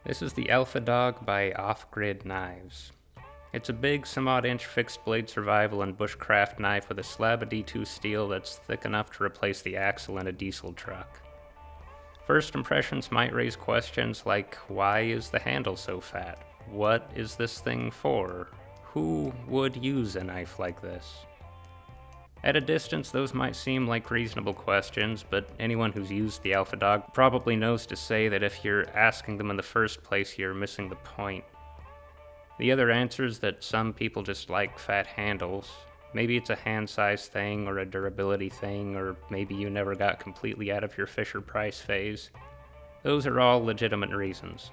This is the Alpha Dog by Off-Grid Knives. It's a big, some odd inch fixed blade survival and bushcraft knife with a slab of D2 steel that's thick enough to replace the axle in a diesel truck. First impressions might raise questions like, why is the handle so fat? What is this thing for? Who would use a knife like this? At a distance, those might seem like reasonable questions, but anyone who's used the Alpha Dog probably knows to say that if you're asking them in the first place, you're missing the point. The other answer is that some people just like fat handles. Maybe it's a hand size thing, or a durability thing, or maybe you never got completely out of your Fisher-Price phase. Those are all legitimate reasons.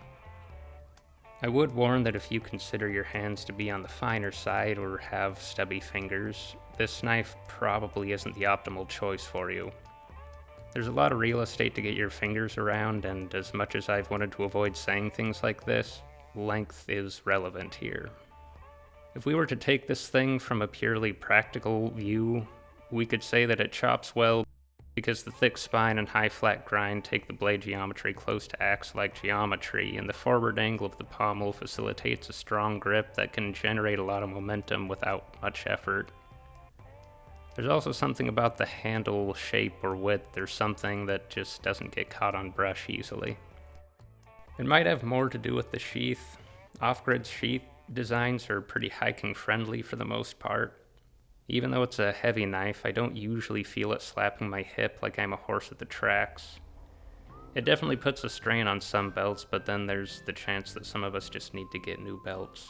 I would warn that if you consider your hands to be on the finer side or have stubby fingers, this knife probably isn't the optimal choice for you. There's a lot of real estate to get your fingers around, and as much as I've wanted to avoid saying things like this, length is relevant here. If we were to take this thing from a purely practical view, we could say that it chops well because the thick spine and high flat grind take the blade geometry close to axe-like geometry, and the forward angle of the pommel facilitates a strong grip that can generate a lot of momentum without much effort. There's also something about the handle shape or width or something that just doesn't get caught on brush easily. It might have more to do with the sheath. Off-grid sheath designs are pretty hiking friendly for the most part. Even though it's a heavy knife, I don't usually feel it slapping my hip like I'm a horse at the tracks. It definitely puts a strain on some belts, but then there's the chance that some of us just need to get new belts.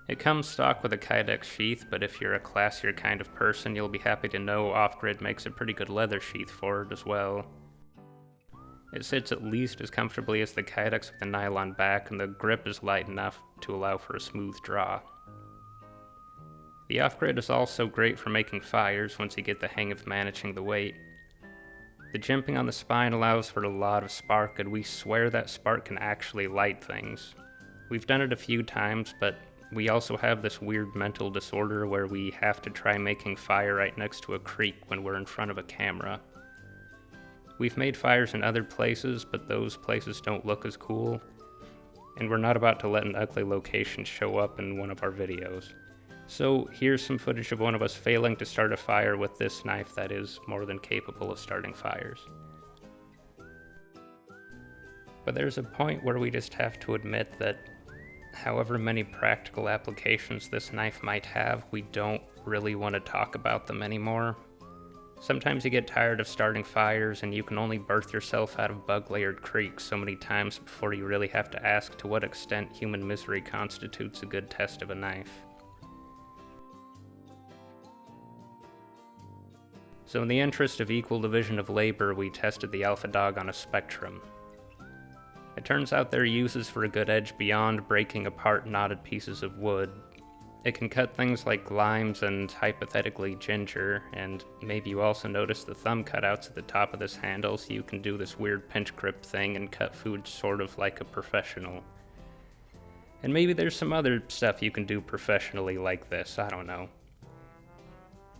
It comes stock with a Kydex sheath, but if you're a classier kind of person, you'll be happy to know Off-Grid makes a pretty good leather sheath for it as well. It sits at least as comfortably as the Kydex with a nylon back, and the grip is light enough to allow for a smooth draw. The Off-Grid is also great for making fires once you get the hang of managing the weight. The jimping on the spine allows for a lot of spark, and we swear that spark can actually light things. We've done it a few times, but we also have this weird mental disorder where we have to try making fire right next to a creek when we're in front of a camera. We've made fires in other places, but those places don't look as cool, and we're not about to let an ugly location show up in one of our videos. So here's some footage of one of us failing to start a fire with this knife that is more than capable of starting fires. But there's a point where we just have to admit that however many practical applications this knife might have, we don't really want to talk about them anymore. Sometimes you get tired of starting fires, and you can only birth yourself out of bug-layered creeks so many times before you really have to ask to what extent human misery constitutes a good test of a knife. So in the interest of equal division of labor, we tested the Alpha Dog on a spectrum. It turns out there are uses for a good edge beyond breaking apart knotted pieces of wood. It can cut things like limes and, hypothetically, ginger, and maybe you also notice the thumb cutouts at the top of this handle so you can do this weird pinch grip thing and cut food sort of like a professional. And maybe there's some other stuff you can do professionally like this, I don't know.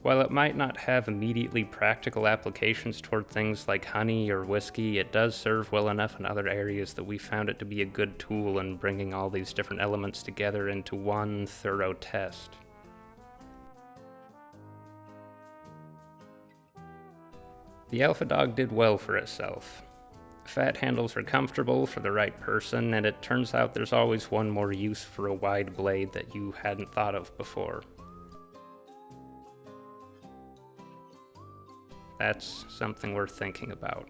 While it might not have immediately practical applications toward things like honey or whiskey, it does serve well enough in other areas that we found it to be a good tool in bringing all these different elements together into one thorough test. The Alpha Dog did well for itself. Fat handles are comfortable for the right person, and it turns out there's always one more use for a wide blade that you hadn't thought of before. That's something worth thinking about.